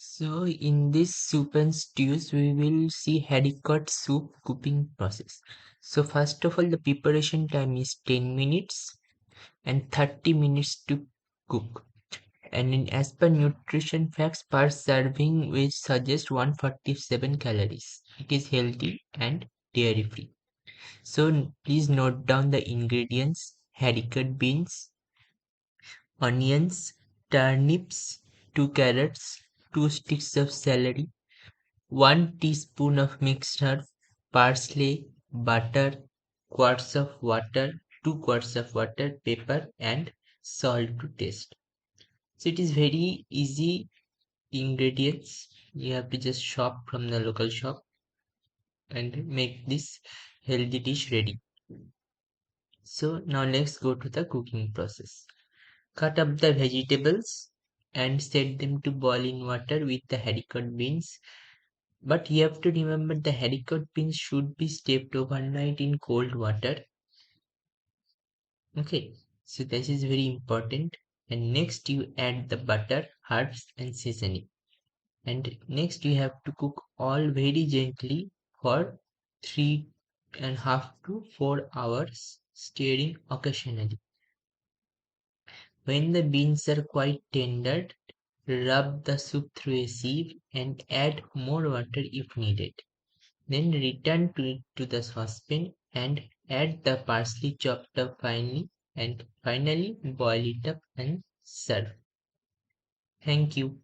So in this soup and stews, we will see haricot soup cooking process. So first of all, the preparation time is 10 minutes and 30 minutes to cook. And as per nutrition facts, per serving which suggests 147 calories. It is healthy and dairy free. So please note down the ingredients: haricot beans, onions, turnips, 2 carrots, 2 sticks of celery, 1 teaspoon of mixed herb, parsley, butter, quarts of water, 2 quarts of water, pepper and salt to taste. So it is very easy ingredients. You have to just shop from the local shop and make this healthy dish ready. So now let's go to the cooking process. Cut up the vegetables and set them to boil in water with the haricot beans. But you have to remember the haricot beans should be steeped overnight in cold water. Okay, so this is very important. And next you add the butter, herbs and seasoning. And next you have to cook all very gently for 3.5 to 4 hours, stirring occasionally. When the beans are quite tender, rub the soup through a sieve and add more water if needed. Then return to the saucepan and add the parsley chopped up finely and finally boil it up and serve. Thank you.